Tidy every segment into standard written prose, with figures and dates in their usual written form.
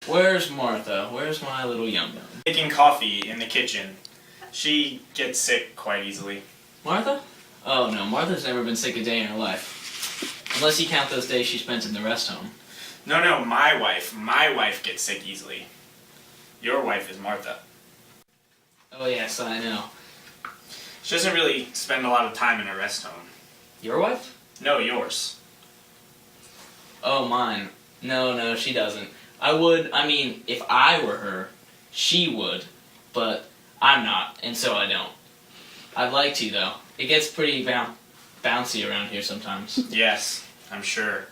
Where's Martha? Where's my little yum-yum? Making coffee in the kitchen. She gets sick quite easily. Martha? Oh no, Martha's never been sick a day in her life. Unless you count those days she spent in the rest home. No, my wife. My wife gets sick easily. Your wife is Martha. Oh yes, I know. She doesn't really spend a lot of time in a rest home. Your wife? No, yours. Oh, mine. No, she doesn't. If I were her, she would, but I'm not, and so I don't. I'd like to, though. It gets pretty bouncy around here sometimes. Yes, I'm sure.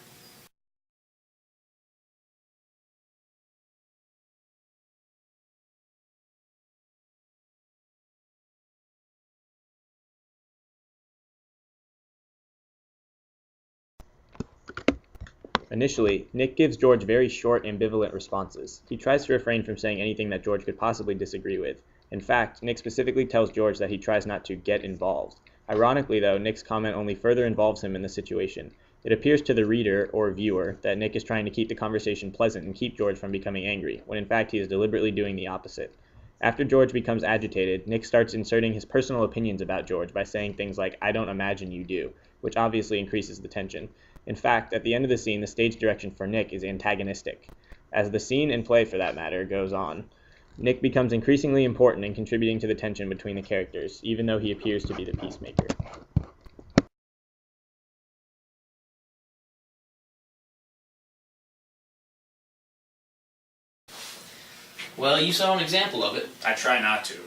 Initially, Nick gives George very short, ambivalent responses. He tries to refrain from saying anything that George could possibly disagree with. In fact, Nick specifically tells George that he tries not to get involved. Ironically, though, Nick's comment only further involves him in the situation. It appears to the reader, or viewer, that Nick is trying to keep the conversation pleasant and keep George from becoming angry, when in fact he is deliberately doing the opposite. After George becomes agitated, Nick starts inserting his personal opinions about George by saying things like, "I don't imagine you do," which obviously increases the tension. In fact, at the end of the scene, the stage direction for Nick is antagonistic. As the scene and play, for that matter, goes on, Nick becomes increasingly important in contributing to the tension between the characters, even though he appears to be the peacemaker. Well, you saw an example of it. I try not to.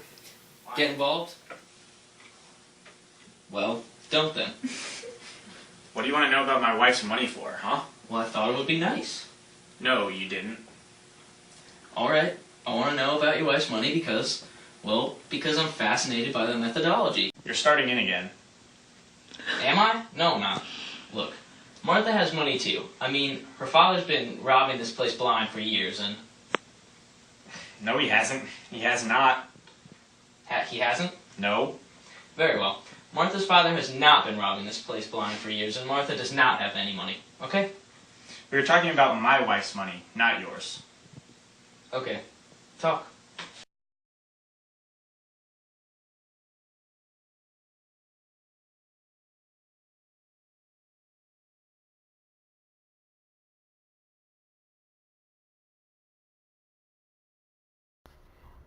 Get involved? Well, don't then. What do you want to know about my wife's money for, huh? Well, I thought it would be nice. No, you didn't. Alright, I want to know about your wife's money because I'm fascinated by the methodology. You're starting in again. Am I? No, I'm not. Look, Martha has money too. Her father's been robbing this place blind for years, and... No, he hasn't. He has not. He hasn't? No. Very well. Martha's father has not been robbing this place blind for years, and Martha does not have any money. Okay? We were talking about my wife's money, not yours. Okay. Talk.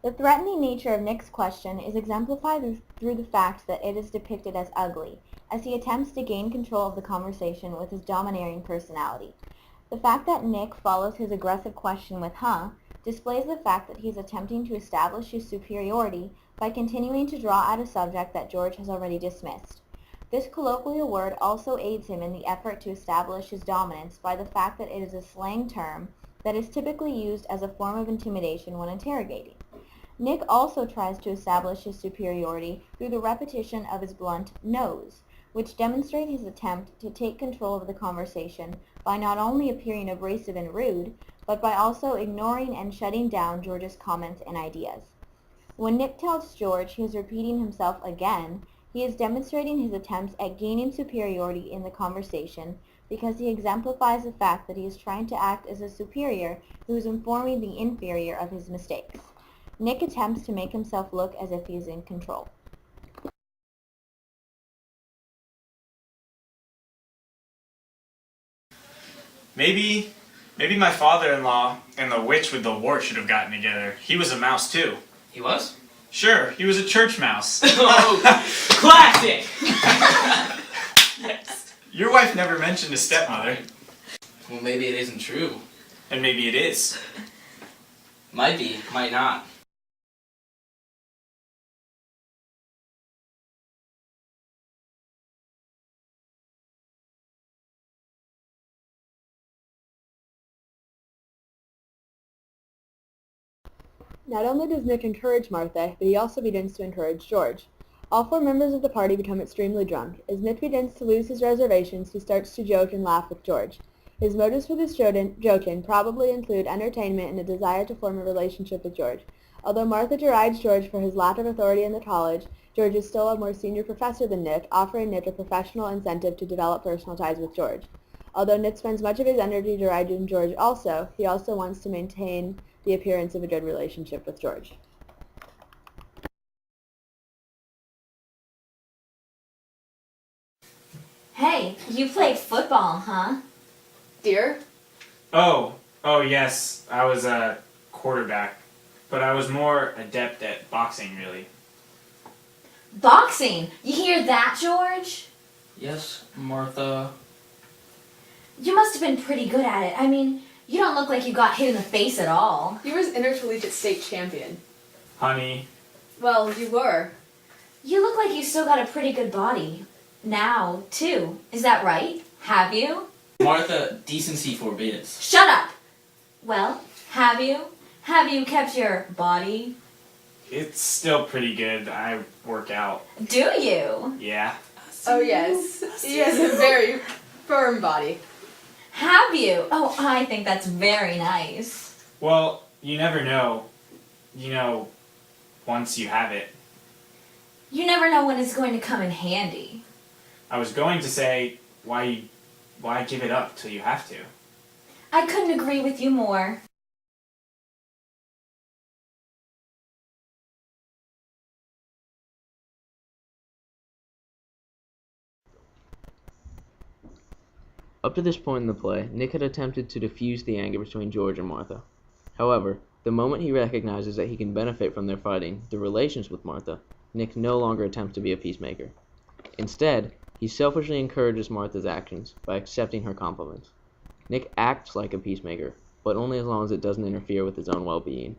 The threatening nature of Nick's question is exemplified through the fact that it is depicted as ugly, as he attempts to gain control of the conversation with his domineering personality. The fact that Nick follows his aggressive question with "huh" displays the fact that he is attempting to establish his superiority by continuing to draw out a subject that George has already dismissed. This colloquial word also aids him in the effort to establish his dominance by the fact that it is a slang term that is typically used as a form of intimidation when interrogating. Nick also tries to establish his superiority through the repetition of his blunt no's, which demonstrate his attempt to take control of the conversation by not only appearing abrasive and rude, but by also ignoring and shutting down George's comments and ideas. When Nick tells George he is repeating himself again, he is demonstrating his attempts at gaining superiority in the conversation because he exemplifies the fact that he is trying to act as a superior who is informing the inferior of his mistakes. Nick attempts to make himself look as if he is in control. Maybe my father-in-law and the witch with the wart should have gotten together. He was a mouse too. He was? Sure, he was a church mouse. Oh, classic! Yes. Your wife never mentioned a stepmother. Well, maybe it isn't true. And maybe it is. Might be, might not. Not only does Nick encourage Martha, but he also begins to encourage George. All four members of the party become extremely drunk. As Nick begins to lose his reservations, he starts to joke and laugh with George. His motives for this joking probably include entertainment and a desire to form a relationship with George. Although Martha derides George for his lack of authority in the college, George is still a more senior professor than Nick, offering Nick a professional incentive to develop personal ties with George. Although Nick spends much of his energy deriding George also, he also wants to maintain the appearance of a good relationship with George. Hey, you played football, huh? Dear? Oh yes, I was a quarterback, but I was more adept at boxing, really. Boxing! You hear that, George? Yes, Martha. You must have been pretty good at it. I mean, you don't look like you got hit in the face at all. He was intercollegiate state champion. Honey, Well, you were. You look like you still got a pretty good body. Now, too. Is that right? Have you? Martha, decency forbids. Shut up! Well, have you? Have you kept your body? it's still pretty good. I work out. Do you? Yeah. Oh, yes. He has a very firm body. Have you? Oh, I think that's very nice. Well, you never know. You know, once you have it. You never know when it's going to come in handy. I was going to say, why give it up till you have to? I couldn't agree with you more. Up to this point in the play, Nick had attempted to diffuse the anger between George and Martha. However, the moment he recognizes that he can benefit from their fighting the relations with Martha, Nick no longer attempts to be a peacemaker. Instead, he selfishly encourages Martha's actions by accepting her compliments. Nick acts like a peacemaker, but only as long as it doesn't interfere with his own well-being.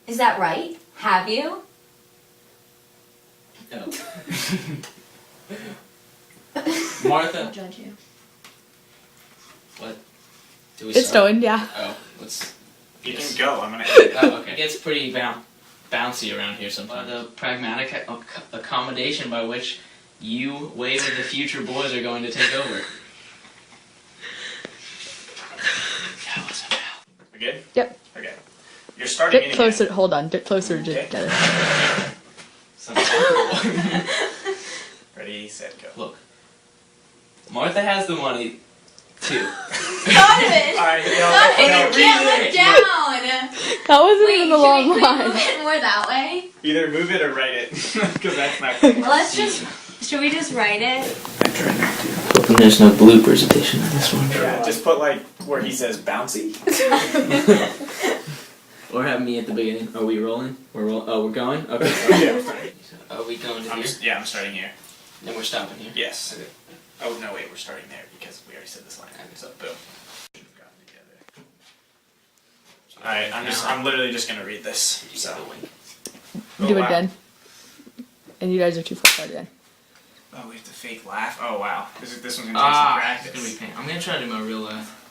Is that right? Have you? No. Martha, Judge you. what? Do we It's start? going, yeah. Oh, let's. You Yes. can go. I'm gonna. Oh, okay. It gets pretty bouncy around here sometimes. The pragmatic accommodation by which you, Wade, and the future boys are going to take over. That was about. We good? Yep. Okay. You're starting Get in closer. again. Hold on. Get closer to Okay. together. Ready, set, go. Look, Martha has the money too. Donovan! Alright, Donovan, you can't look down! That wasn't Wait, even the should long we move line. it more that way? Either move it or write it, because that's not going to work. Let's should we just write it? Hoping there's no bloopers edition of this one. Yeah, just put like where he says bouncy. Or have me at the beginning. Are we rolling? Oh, we're going? Okay. Yeah, I'm starting. Are we going to here? Yeah, I'm starting here. Then we're stopping here. Yes. Okay. Oh no, wait, we're starting there because we already said this line. So boom. Should've gotten together. Alright, I'm literally just gonna read this. So. Oh, Do it wow. again. And you guys are too far again. Oh, we have to fake laugh. Oh wow, this one's gonna take some It's practice. gonna be pain. I'm gonna try to do my real laugh.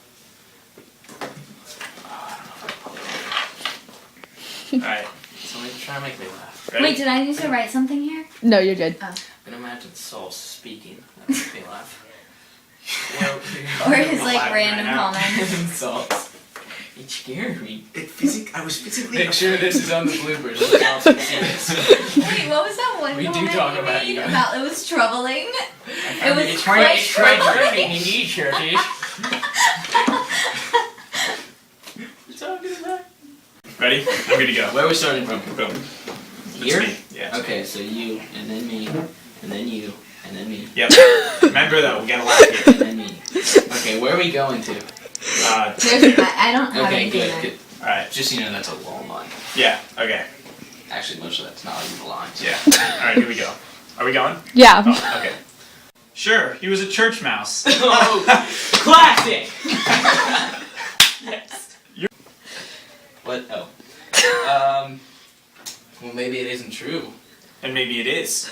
Alright, Somebody try to make me laugh. ready? Wait, did I need to write something here? No, you're good. I'm gonna imagine Saul speaking. That makes me laugh. Or his like Laughing random right now. comments. Saul. It scared me. I was physically. Make sure this is on the bloopers. So Saul can see this. Wait, what was that one We do comment talk you about made you. about it was troubling? It was It's quite quite troubling. in these churches. Ready? I'm good to go. Where are we starting from? Boom. Here? It's me. Yeah. Okay, so you, and then me, and then you, and then me, Yep. Remember though, we gotta laugh here. and then me. Okay, where are we going to? I don't have Okay, anything good, there. good. Alright. Just so you know, that's a long line. Yeah. Okay. Actually, most of that's not even the line. Yeah. Alright, here we go. Are we going? Yeah. Oh, okay. Sure, he was a church mouse. Oh, classic! Yes. What? Oh. Well, maybe it isn't true. And maybe it is.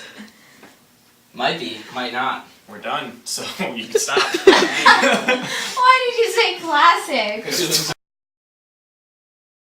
Might be, might not. We're done, so you can stop. Why did you say classic? Because it was